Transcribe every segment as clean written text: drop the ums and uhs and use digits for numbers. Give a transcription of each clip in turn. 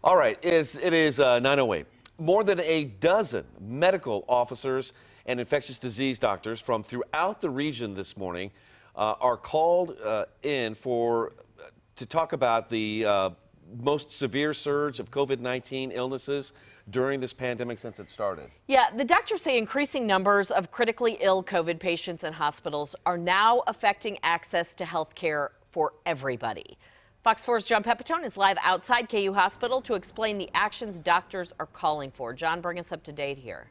All right, it is 9:08. More than a dozen medical officers and infectious disease doctors from throughout the region this morning are called in to talk about the most severe surge of COVID-19 illnesses during this pandemic since it started. Yeah, the doctors say increasing numbers of critically ill COVID patients in hospitals are now affecting access to health care for everybody. Fox 4's John Pepitone is live outside KU Hospital to explain the actions doctors are calling for. John, bring us up to date here.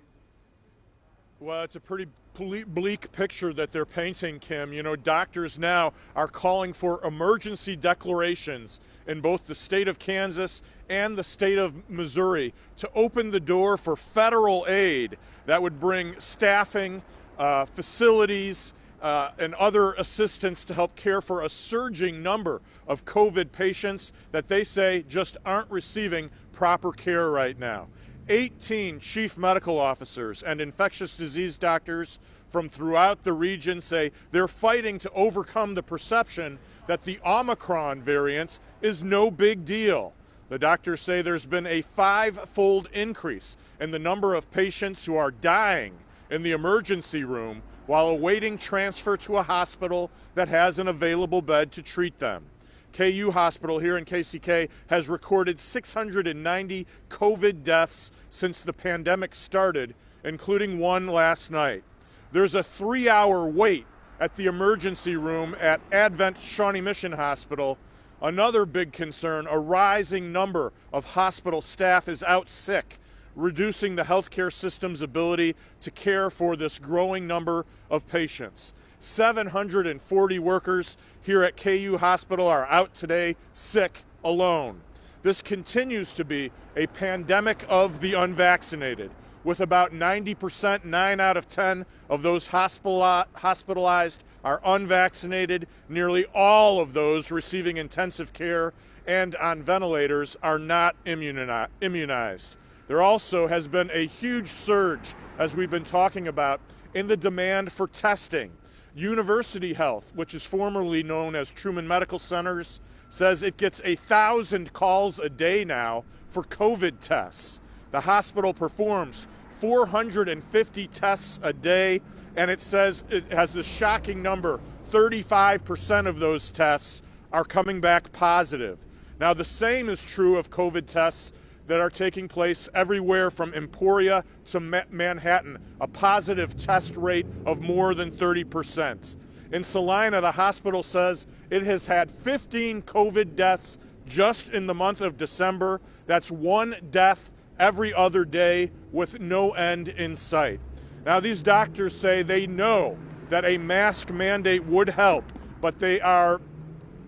Well, it's a pretty bleak picture that they're painting, Kim. You know, doctors now are calling for emergency declarations in both the state of Kansas and the state of Missouri to open the door for federal aid that would bring staffing, facilities, and other assistance to help care for a surging number of COVID patients that they say just aren't receiving proper care right now. 18 chief medical officers and infectious disease doctors from throughout the region say they're fighting to overcome the perception that the Omicron variant is no big deal. The doctors say there's been a 5-fold increase in the number of patients who are dying in the emergency room while awaiting transfer to a hospital that has an available bed to treat them. KU Hospital here in KCK has recorded 690 COVID deaths since the pandemic started, including one last night. There's a 3-hour wait at the emergency room at Advent Shawnee Mission Hospital. Another big concern, a rising number of hospital staff is out sick, reducing the healthcare system's ability to care for this growing number of patients. 740 workers here at KU Hospital are out today sick alone. This continues to be a pandemic of the unvaccinated, with about 90%, 9 out of 10 of those hospitalized are unvaccinated. Nearly all of those receiving intensive care and on ventilators are not immunized. There also has been a huge surge, as we've been talking about, in the demand for testing. University Health, which is formerly known as Truman Medical Centers, says it gets 1,000 calls a day now for COVID tests. The hospital performs 450 tests a day, and it says it has the shocking number, 35% of those tests are coming back positive. Now, the same is true of COVID tests that are taking place everywhere from Emporia to Manhattan, a positive test rate of more than 30%. In Salina, the hospital says it has had 15 COVID deaths just in the month of December. That's one death every other day with no end in sight. Now, these doctors say they know that a mask mandate would help, but they're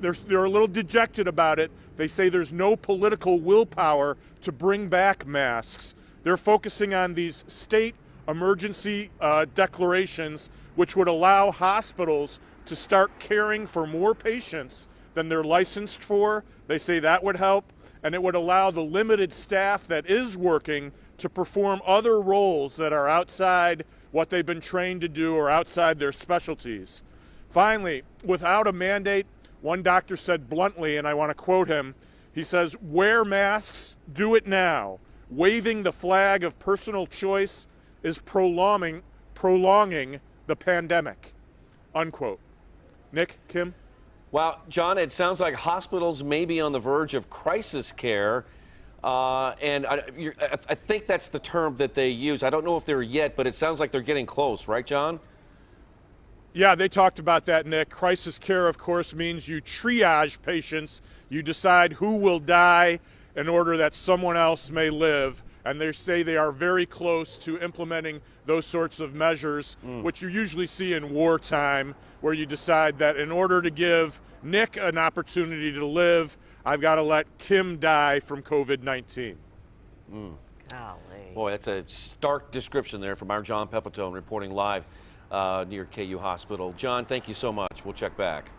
a little dejected about it. They say there's no political willpower to bring back masks. They're focusing on these state emergency declarations, which would allow hospitals to start caring for more patients than they're licensed for. They say that would help, and it would allow the limited staff that is working to perform other roles that are outside what they've been trained to do or outside their specialties. Finally, without a mandate, one doctor said bluntly, and I want to quote him, he says, "Wear masks, do it now. Waving the flag of personal choice is prolonging the pandemic," unquote. Nick, Kim? Well, John, it sounds like hospitals may be on the verge of crisis care. And I think that's the term that they use. I don't know if they're yet, but it sounds like they're getting close, right, John? Yeah, they talked about that, Nick. Crisis care, of course, means you triage patients. You decide who will die in order that someone else may live. And they say they are very close to implementing those sorts of measures, which you usually see in wartime, where you decide that in order to give Nick an opportunity to live, I've got to let Kim die from COVID-19. Golly. Boy, that's a stark description there from our John Pepitone reporting live near KU Hospital. John, thank you so much. We'll check back.